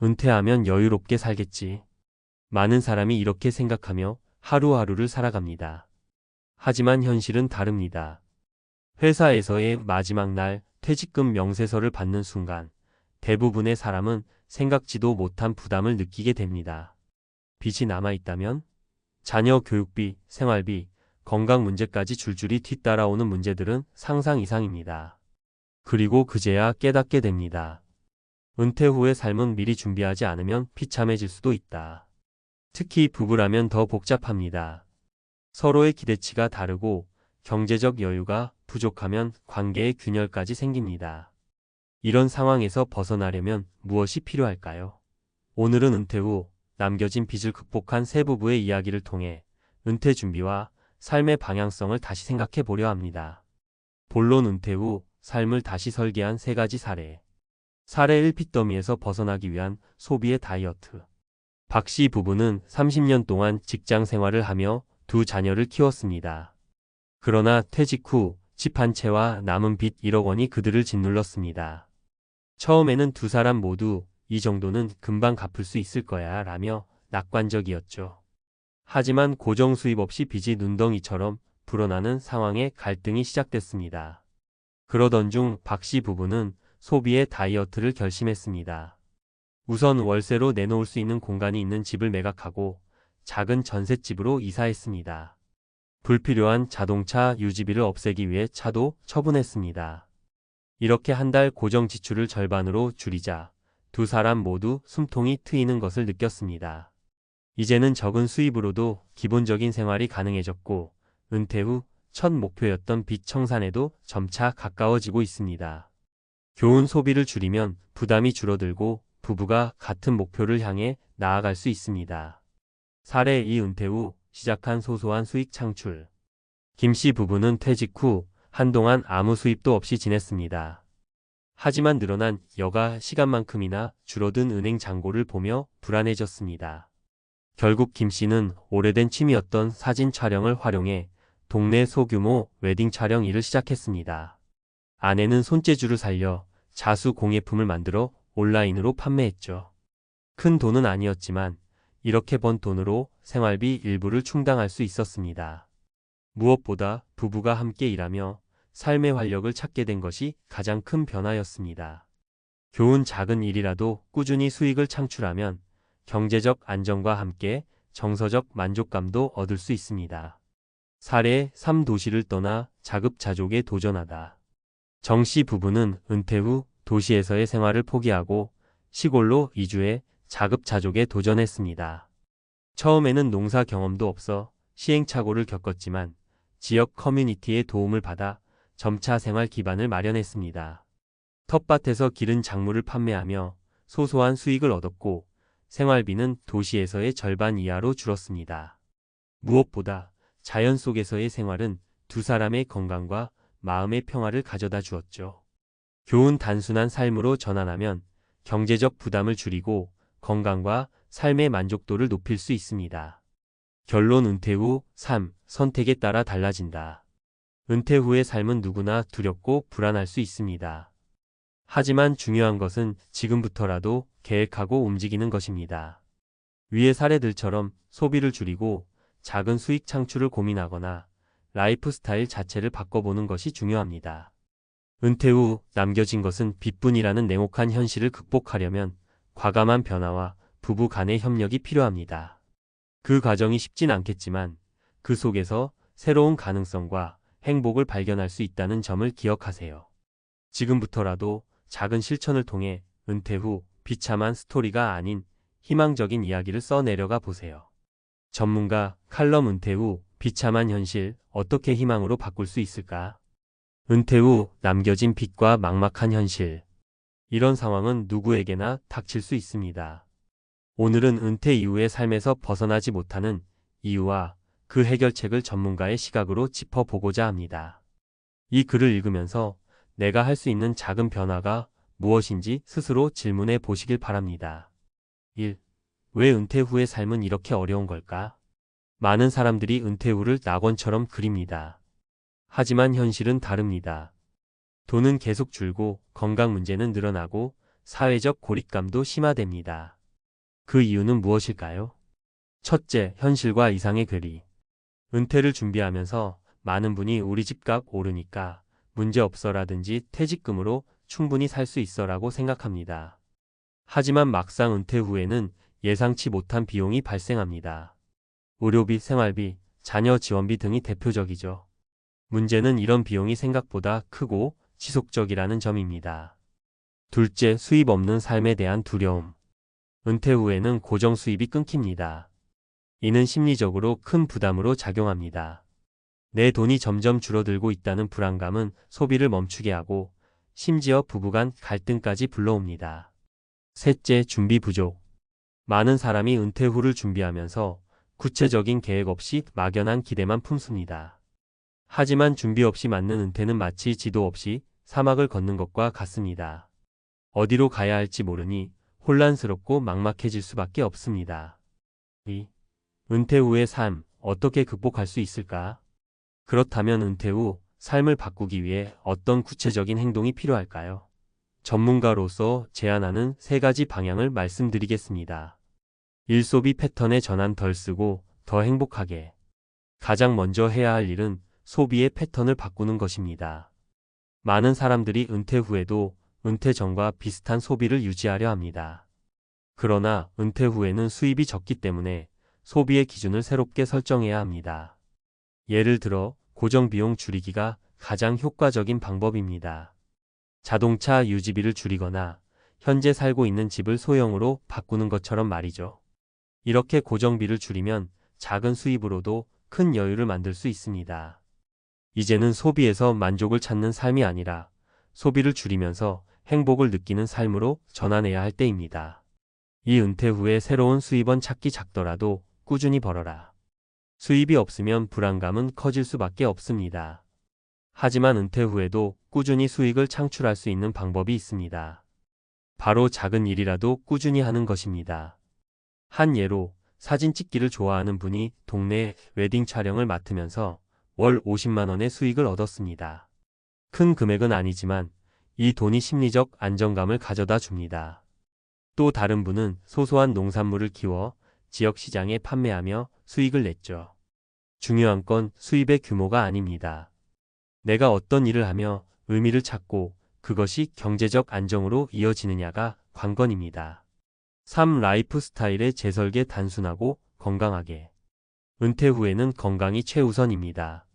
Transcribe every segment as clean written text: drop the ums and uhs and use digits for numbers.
은퇴하면 여유롭게 살겠지. 많은 사람이 이렇게 생각하며 하루하루를 살아갑니다. 하지만 현실은 다릅니다. 회사에서의 마지막 날 퇴직금 명세서를 받는 순간 대부분의 사람은 생각지도 못한 부담을 느끼게 됩니다. 빚이 남아있다면 자녀 교육비, 생활비, 건강 문제까지 줄줄이 뒤따라오는 문제들은 상상 이상입니다. 그리고 그제야 깨닫게 됩니다. 은퇴 후의 삶은 미리 준비하지 않으면 비참해질 수도 있다. 특히 부부라면 더 복잡합니다. 서로의 기대치가 다르고 경제적 여유가 부족하면 관계의 균열까지 생깁니다. 이런 상황에서 벗어나려면 무엇이 필요할까요? 오늘은 은퇴 후 남겨진 빚을 극복한 세 부부의 이야기를 통해 은퇴 준비와 삶의 방향성을 다시 생각해 보려 합니다. 본론 은퇴 후 삶을 다시 설계한 세 가지 사례. 사례 1. 빚더미에서 벗어나기 위한 소비의 다이어트. 박 씨 부부는 30년 동안 직장 생활을 하며 두 자녀를 키웠습니다. 그러나 퇴직 후 집 한 채와 남은 빚 1억 원이 그들을 짓눌렀습니다. 처음에는 두 사람 모두 이 정도는 금방 갚을 수 있을 거야 라며 낙관적이었죠. 하지만 고정 수입 없이 빚이 눈덩이처럼 불어나는 상황에 갈등이 시작됐습니다. 그러던 중 박 씨 부부는 소비의 다이어트를 결심했습니다. 우선 월세로 내놓을 수 있는 공간이 있는 집을 매각하고 작은 전셋집으로 이사했습니다. 불필요한 자동차 유지비를 없애기 위해 차도 처분했습니다. 이렇게 한 달 고정 지출을 절반으로 줄이자 두 사람 모두 숨통이 트이는 것을 느꼈습니다. 이제는 적은 수입으로도 기본적인 생활이 가능해졌고 은퇴 후 첫 목표였던 빚 청산에도 점차 가까워지고 있습니다. 교훈: 소비를 줄이면 부담이 줄어들고 부부가 같은 목표를 향해 나아갈 수 있습니다. 사례 2. 은퇴 후 시작한 소소한 수익 창출. 김 씨 부부는 퇴직 후 한동안 아무 수입도 없이 지냈습니다. 하지만 늘어난 여가 시간만큼이나 줄어든 은행 잔고를 보며 불안해졌습니다. 결국 김 씨는 오래된 취미였던 사진 촬영을 활용해 동네 소규모 웨딩 촬영 일을 시작했습니다. 아내는 손재주를 살려 자수 공예품을 만들어 온라인으로 판매했죠. 큰 돈은 아니었지만 이렇게 번 돈으로 생활비 일부를 충당할 수 있었습니다. 무엇보다 부부가 함께 일하며 삶의 활력을 찾게 된 것이 가장 큰 변화였습니다. 교훈: 작은 일이라도 꾸준히 수익을 창출하면 경제적 안정과 함께 정서적 만족감도 얻을 수 있습니다. 사례 3. 도시를 떠나 자급자족에 도전하다. 정 씨 부부는 은퇴 후 도시에서의 생활을 포기하고 시골로 이주해 자급자족에 도전했습니다. 처음에는 농사 경험도 없어 시행착오를 겪었지만 지역 커뮤니티의 도움을 받아 점차 생활 기반을 마련했습니다. 텃밭에서 기른 작물을 판매하며 소소한 수익을 얻었고 생활비는 도시에서의 절반 이하로 줄었습니다. 무엇보다 자연 속에서의 생활은 두 사람의 건강과 마음의 평화를 가져다 주었죠. 교훈: 단순한 삶으로 전환하면 경제적 부담을 줄이고 건강과 삶의 만족도를 높일 수 있습니다. 결론: 은퇴 후 삶, 선택에 따라 달라진다. 은퇴 후의 삶은 누구나 두렵고 불안할 수 있습니다. 하지만 중요한 것은 지금부터라도 계획하고 움직이는 것입니다. 위의 사례들처럼 소비를 줄이고 작은 수익 창출을 고민하거나 라이프 스타일 자체를 바꿔보는 것이 중요합니다. 은퇴 후 남겨진 것은 빚뿐이라는 냉혹한 현실을 극복하려면 과감한 변화와 부부 간의 협력이 필요합니다. 그 과정이 쉽진 않겠지만 그 속에서 새로운 가능성과 행복을 발견할 수 있다는 점을 기억하세요. 지금부터라도 작은 실천을 통해 은퇴 후 비참한 스토리가 아닌 희망적인 이야기를 써내려가 보세요. 전문가 칼럼: 은퇴 후 비참한 현실 어떻게 희망으로 바꿀 수 있을까? 은퇴 후 남겨진 빚과 막막한 현실. 이런 상황은 누구에게나 닥칠 수 있습니다. 오늘은 은퇴 이후의 삶에서 벗어나지 못하는 이유와 그 해결책을 전문가의 시각으로 짚어보고자 합니다. 이 글을 읽으면서 내가 할 수 있는 작은 변화가 무엇인지 스스로 질문해 보시길 바랍니다. 1. 왜 은퇴 후의 삶은 이렇게 어려운 걸까? 많은 사람들이 은퇴 후를 낙원처럼 그립니다. 하지만 현실은 다릅니다. 돈은 계속 줄고 건강 문제는 늘어나고 사회적 고립감도 심화됩니다. 그 이유는 무엇일까요? 첫째, 현실과 이상의 괴리. 은퇴를 준비하면서 많은 분이 우리 집값 오르니까 문제없어라든지 퇴직금으로 충분히 살 수 있어라고 생각합니다. 하지만 막상 은퇴 후에는 예상치 못한 비용이 발생합니다. 의료비, 생활비, 자녀 지원비 등이 대표적이죠. 문제는 이런 비용이 생각보다 크고 지속적이라는 점입니다. 둘째, 수입 없는 삶에 대한 두려움. 은퇴 후에는 고정 수입이 끊깁니다. 이는 심리적으로 큰 부담으로 작용합니다. 내 돈이 점점 줄어들고 있다는 불안감은 소비를 멈추게 하고 심지어 부부간 갈등까지 불러옵니다. 셋째, 준비 부족. 많은 사람이 은퇴 후를 준비하면서 구체적인 계획 없이 막연한 기대만 품습니다. 하지만 준비 없이 맞는 은퇴는 마치 지도 없이 사막을 걷는 것과 같습니다. 어디로 가야 할지 모르니 혼란스럽고 막막해질 수밖에 없습니다. 2. 은퇴 후의 삶, 어떻게 극복할 수 있을까? 그렇다면 은퇴 후 삶을 바꾸기 위해 어떤 구체적인 행동이 필요할까요? 전문가로서 제안하는 3가지 방향을 말씀드리겠습니다. 일소비 패턴의 전환, 덜 쓰고 더 행복하게. 가장 먼저 해야 할 일은 소비의 패턴을 바꾸는 것입니다. 많은 사람들이 은퇴 후에도 은퇴 전과 비슷한 소비를 유지하려 합니다. 그러나 은퇴 후에는 수입이 적기 때문에 소비의 기준을 새롭게 설정해야 합니다. 예를 들어 고정비용 줄이기가 가장 효과적인 방법입니다. 자동차 유지비를 줄이거나 현재 살고 있는 집을 소형으로 바꾸는 것처럼 말이죠. 이렇게 고정비를 줄이면 작은 수입으로도 큰 여유를 만들 수 있습니다. 이제는 소비에서 만족을 찾는 삶이 아니라 소비를 줄이면서 행복을 느끼는 삶으로 전환해야 할 때입니다. 이 은퇴 후에 새로운 수입원 찾기, 작더라도 꾸준히 벌어라. 수입이 없으면 불안감은 커질 수밖에 없습니다. 하지만 은퇴 후에도 꾸준히 수익을 창출할 수 있는 방법이 있습니다. 바로 작은 일이라도 꾸준히 하는 것입니다. 한 예로 사진 찍기를 좋아하는 분이 동네 웨딩 촬영을 맡으면서 월 50만 원의 수익을 얻었습니다. 큰 금액은 아니지만 이 돈이 심리적 안정감을 가져다 줍니다. 또 다른 분은 소소한 농산물을 키워 지역 시장에 판매하며 수익을 냈죠. 중요한 건 수입의 규모가 아닙니다. 내가 어떤 일을 하며 의미를 찾고 그것이 경제적 안정으로 이어지느냐가 관건입니다. 3. 라이프 스타일의 재설계, 단순하고 건강하게. 은퇴 후에는 건강이 최우선입니다.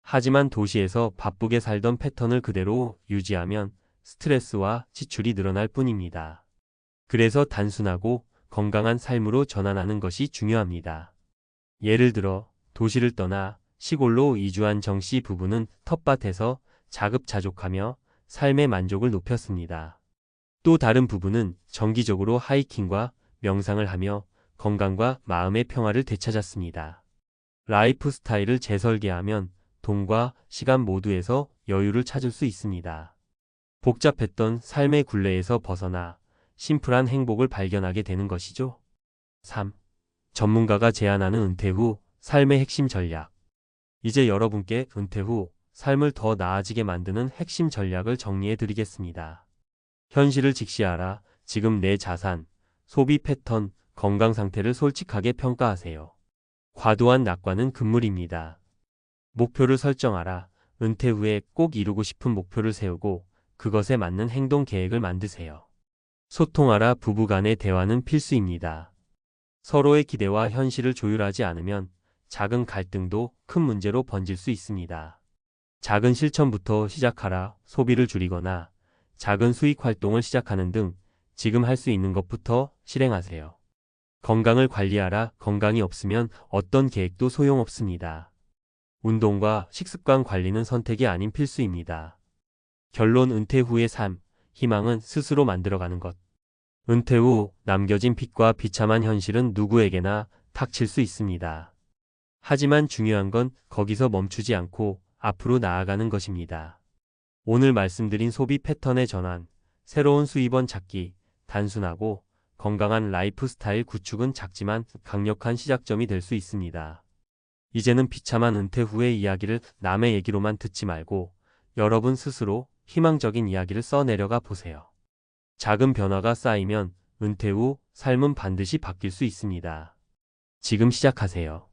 하지만 도시에서 바쁘게 살던 패턴을 그대로 유지하면 스트레스와 지출이 늘어날 뿐입니다. 그래서 단순하고 건강한 삶으로 전환하는 것이 중요합니다. 예를 들어 도시를 떠나 시골로 이주한 정 씨 부부는 텃밭에서 자급자족하며 삶의 만족을 높였습니다. 또 다른 부부는 정기적으로 하이킹과 명상을 하며 건강과 마음의 평화를 되찾았습니다. 라이프 스타일을 재설계하면 돈과 시간 모두에서 여유를 찾을 수 있습니다. 복잡했던 삶의 굴레에서 벗어나 심플한 행복을 발견하게 되는 것이죠. 3. 전문가가 제안하는 은퇴 후 삶의 핵심 전략. 이제 여러분께 은퇴 후 삶을 더 나아지게 만드는 핵심 전략을 정리해 드리겠습니다. 현실을 직시하라. 지금 내 자산, 소비 패턴, 건강 상태를 솔직하게 평가하세요. 과도한 낙관은 금물입니다. 목표를 설정하라. 은퇴 후에 꼭 이루고 싶은 목표를 세우고 그것에 맞는 행동 계획을 만드세요. 소통하라. 부부간의 대화는 필수입니다. 서로의 기대와 현실을 조율하지 않으면 작은 갈등도 큰 문제로 번질 수 있습니다. 작은 실천부터 시작하라. 소비를 줄이거나 작은 수익 활동을 시작하는 등 지금 할 수 있는 것부터 실행하세요. 건강을 관리하라. 건강이 없으면 어떤 계획도 소용없습니다. 운동과 식습관 관리는 선택이 아닌 필수입니다. 결론, 은퇴 후의 삶, 희망은 스스로 만들어가는 것. 은퇴 후 남겨진 빚과 비참한 현실은 누구에게나 닥칠 수 있습니다. 하지만 중요한 건 거기서 멈추지 않고 앞으로 나아가는 것입니다. 오늘 말씀드린 소비 패턴의 전환, 새로운 수입원 찾기, 단순하고 건강한 라이프 스타일 구축은 작지만 강력한 시작점이 될 수 있습니다. 이제는 비참한 은퇴 후의 이야기를 남의 얘기로만 듣지 말고 여러분 스스로 희망적인 이야기를 써내려가 보세요. 작은 변화가 쌓이면 은퇴 후 삶은 반드시 바뀔 수 있습니다. 지금 시작하세요.